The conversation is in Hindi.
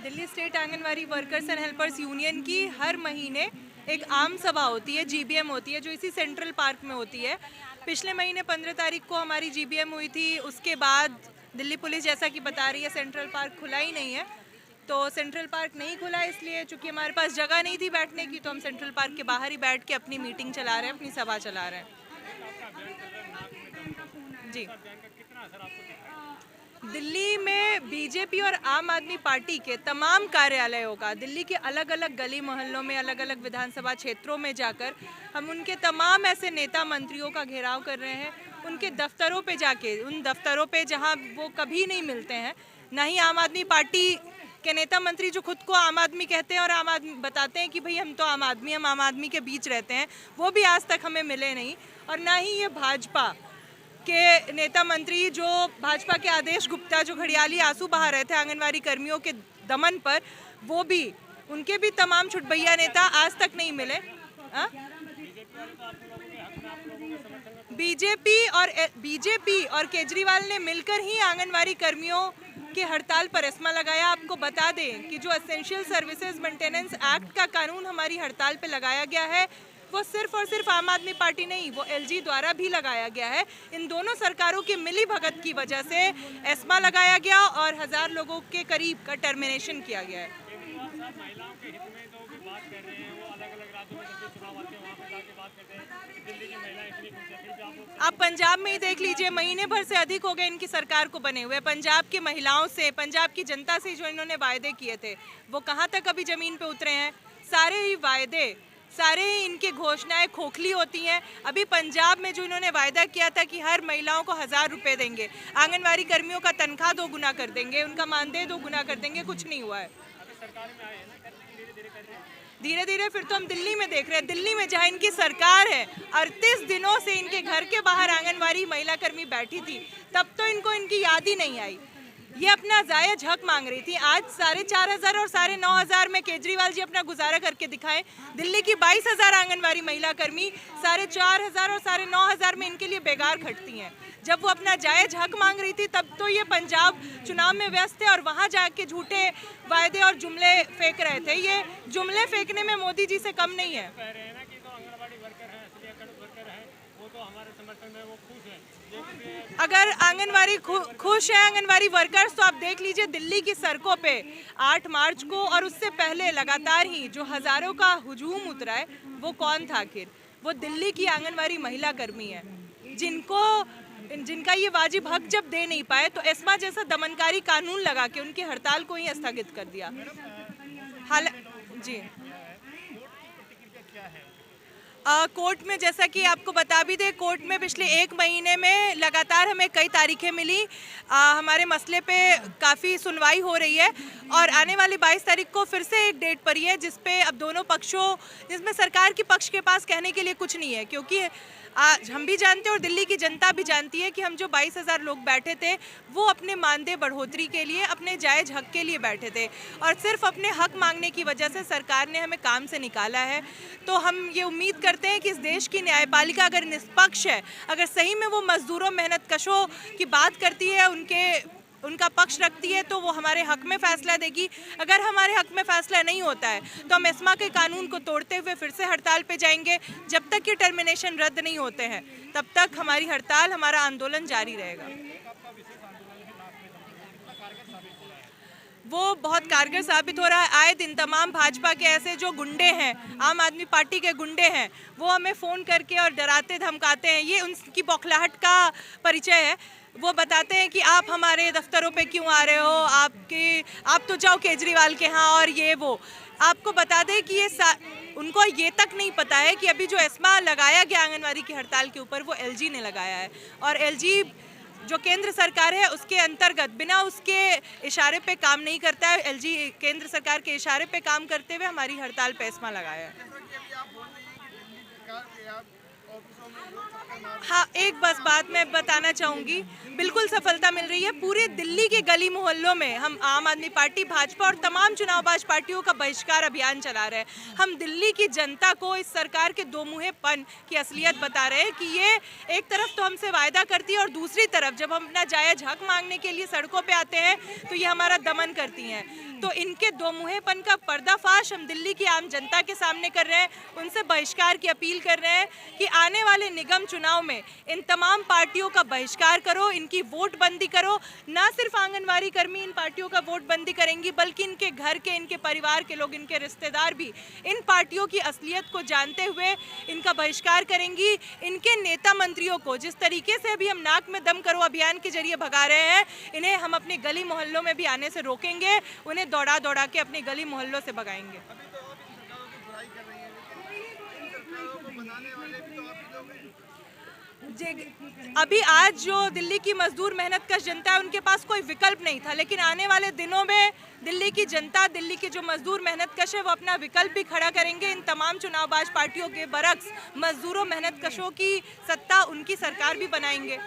Delhi state anganwadi workers and helpers union की हर महीने एक आम सभा होती है, जीबीएम होती है, जो इसी सेंट्रल पार्क में होती है। पिछले महीने 15 तारीख को हमारी जीबीएम हुई थी। उसके बाद दिल्ली पुलिस जैसा कि बता रही है सेंट्रल पार्क खुला ही नहीं है, तो सेंट्रल पार्क नहीं खुला इसलिए चूंकि हमारे पास जगह नहीं थी बैठने की, तो हम सेंट्रल पार्क के बाहर ही बैठ के अपनी मीटिंग चला रहे हैं, अपनी सभा चला रहे हैं। जी, दिल्ली में बीजेपी और आम आदमी पार्टी के तमाम कार्यालयों का, दिल्ली के अलग अलग गली मोहल्लों में, अलग अलग विधानसभा क्षेत्रों में जाकर हम उनके तमाम ऐसे नेता मंत्रियों का घेराव कर रहे हैं। उनके दफ्तरों पे जाके, उन दफ्तरों पे जहां वो कभी नहीं मिलते हैं, ना ही आम आदमी पार्टी के नेता मंत्री जो खुद को आम आदमी कहते हैं और आम आदमी बताते हैं कि भाई हम तो आम आदमी, हम आम आदमी के बीच रहते हैं, वो भी आज तक हमें मिले नहीं। और ना ही ये भाजपा के नेता मंत्री जो भाजपा के आदेश गुप्ता जो घड़ियाली आंसू बहा रहे थे आंगनवाड़ी कर्मियों के दमन पर, वो भी, उनके भी तमाम छुटभैया नेता आज तक नहीं मिले। बीजेपी और केजरीवाल ने मिलकर ही आंगनवाड़ी कर्मियों की हड़ताल पर एस्मा लगाया। आपको बता दें कि जो एसेंशियल सर्विसेज मेंटेनेंस एक्ट का कानून हमारी हड़ताल पे लगाया गया है, वो सिर्फ और सिर्फ आम आदमी पार्टी नहीं, वो एलजी द्वारा भी लगाया गया है। इन दोनों सरकारों की मिली भगत की वजह से एस्मा लगाया गया और 1000 लोगों के करीब का टर्मिनेशन किया गया है। आप पंजाब में ही देख लीजिए, महीने भर से अधिक हो गए इनकी सरकार को बने हुए। पंजाब की महिलाओं से, पंजाब की जनता से जो इन्होंने वायदे किए थे, वो कहाँ तक अभी जमीन पे उतरे हैं? सारे ही वायदे, सारे ही इनकी घोषणाएं खोखली होती हैं। अभी पंजाब में जो इन्होंने वायदा किया था कि हर महिलाओं को 1000 रुपये देंगे, आंगनवाड़ी कर्मियों का तनख्वाह 2 गुना कर देंगे, उनका मानदेय 2 गुना कर देंगे, कुछ नहीं हुआ है। धीरे धीरे फिर तो हम दिल्ली में देख रहे हैं, दिल्ली में जहां इनकी सरकार है, 38 दिनों से इनके घर के बाहर आंगनवाड़ी महिला कर्मी बैठी थी, तब तो इनको इनकी याद ही नहीं आई। ये अपना जायज हक मांग रही थी। आज 4500 और 9500 में केजरीवाल जी अपना गुजारा करके दिखाएं। दिल्ली की 22,000 आंगनवाड़ी महिला कर्मी 4500 और 9500 में इनके लिए बेगार खटती हैं। जब वो अपना जायज हक मांग रही थी, तब तो ये पंजाब चुनाव में व्यस्त थे और वहाँ जाके झूठे वायदे और जुमले फेंक रहे थे। ये जुमले फेंकने में मोदी जी से कम नहीं है। अगर आंगनवाड़ी खुश है, आंगनवाड़ी वर्कर्स, तो आप देख लीजिए दिल्ली की सड़कों पे 8 मार्च को और उससे पहले लगातार ही जो हजारों का हुजूम उतरा है, वो कौन था आखिर? वो दिल्ली की आंगनवाड़ी महिला कर्मी है, जिनका ये वाजिब हक जब दे नहीं पाए तो एस्मा जैसा दमनकारी कानून लगा के उनकी हड़ताल को ही स्थगित कर दिया। जी, कोर्ट में, जैसा कि आपको बता भी दे, कोर्ट में पिछले 1 महीने में लगातार हमें कई तारीखें मिली। हमारे मसले पे काफ़ी सुनवाई हो रही है और आने वाली 22 तारीख को फिर से एक डेट पड़ी है जिसपे अब दोनों पक्षों, जिसमें सरकार के पक्ष के पास कहने के लिए कुछ नहीं है, क्योंकि आज हम भी जानते हैं और दिल्ली की जनता भी जानती है कि हम जो 22,000 लोग बैठे थे, वो अपने मानदेय बढ़ोतरी के लिए, अपने जायज हक के लिए बैठे थे और सिर्फ अपने हक मांगने की वजह से सरकार ने हमें काम से निकाला है। तो हम ये उम्मीद करते हैं कि इस देश की न्यायपालिका अगर निष्पक्ष है, अगर सही में वो मजदूरों, मेहनतकशों की बात करती है, उनका पक्ष रखती है, तो वो हमारे हक में फैसला देगी। अगर हमारे हक में फैसला नहीं होता है तो हम एस्मा के कानून को तोड़ते हुए फिर से हड़ताल पे जाएंगे। जब तक ये टर्मिनेशन रद्द नहीं होते हैं, तब तक हमारी हड़ताल, हमारा आंदोलन जारी रहेगा। वो बहुत कारगर साबित हो रहा है। आए दिन तमाम भाजपा के ऐसे जो गुंडे हैं, आम आदमी पार्टी के गुंडे हैं, वो हमें फ़ोन करके और डराते धमकाते हैं। ये उनकी बौखलाहट का परिचय है। वो बताते हैं कि आप हमारे दफ्तरों पे क्यों आ रहे हो, आप तो जाओ केजरीवाल के यहाँ, और ये वो। आपको बता दें कि उनको ये तक नहीं पता है कि अभी जो एस्मा लगाया गया आंगनवाड़ी की हड़ताल के ऊपर, वो एलजी ने लगाया है और एलजी जो केंद्र सरकार है उसके अंतर्गत बिना उसके इशारे पे काम नहीं करता है। एलजी केंद्र सरकार के इशारे पे काम करते हुए हमारी हड़ताल पे एस्मा लगाया है। हाँ, एक बस बात मैं बताना चाहूँगी, बिल्कुल सफलता मिल रही है। पूरे दिल्ली के गली मोहल्लों में हम आम आदमी पार्टी, भाजपा और तमाम चुनावबाज पार्टियों का बहिष्कार अभियान चला रहे हैं। हम दिल्ली की जनता को इस सरकार के दो मुँहेपन की असलियत बता रहे हैं कि ये एक तरफ तो हमसे वायदा करती है और दूसरी तरफ जब हम अपना जायज हक मांगने के लिए सड़कों पर आते हैं तो ये हमारा दमन करती हैं। तो इनके दो मुँहेपन का पर्दाफाश हम दिल्ली की आम जनता के सामने कर रहे हैं। उनसे बहिष्कार की अपील कर रहे हैं कि आने वाले निगम चुनाव में इन तमाम पार्टियों का बहिष्कार करो, इनकी वोट बंदी करो। ना सिर्फ आंगनवाड़ी कर्मी इन पार्टियों का वोट बंदी करेंगी, बल्कि इनके घर के, इनके परिवार के लोग, इनके रिश्तेदार भी इन पार्टियों की असलियत को जानते हुए इनका बहिष्कार करेंगी। इनके नेता मंत्रियों को जिस तरीके से अभी हम नाक में दम करो अभियान के जरिए भगा रहे हैं, इन्हें हम अपने गली मोहल्लों में भी आने से रोकेंगे, उन्हें दौड़ा दौड़ा के अपने गली मोहल्लों से भगाएंगे। अभी आज जो दिल्ली की मजदूर मेहनतकश जनता है उनके पास कोई विकल्प नहीं था, लेकिन आने वाले दिनों में दिल्ली की जनता, दिल्ली के जो मजदूर मेहनतकश है वो अपना विकल्प भी खड़ा करेंगे। इन तमाम चुनावबाज पार्टियों के बरक्स मजदूरों मेहनतकशों की सत्ता, उनकी सरकार भी बनाएंगे।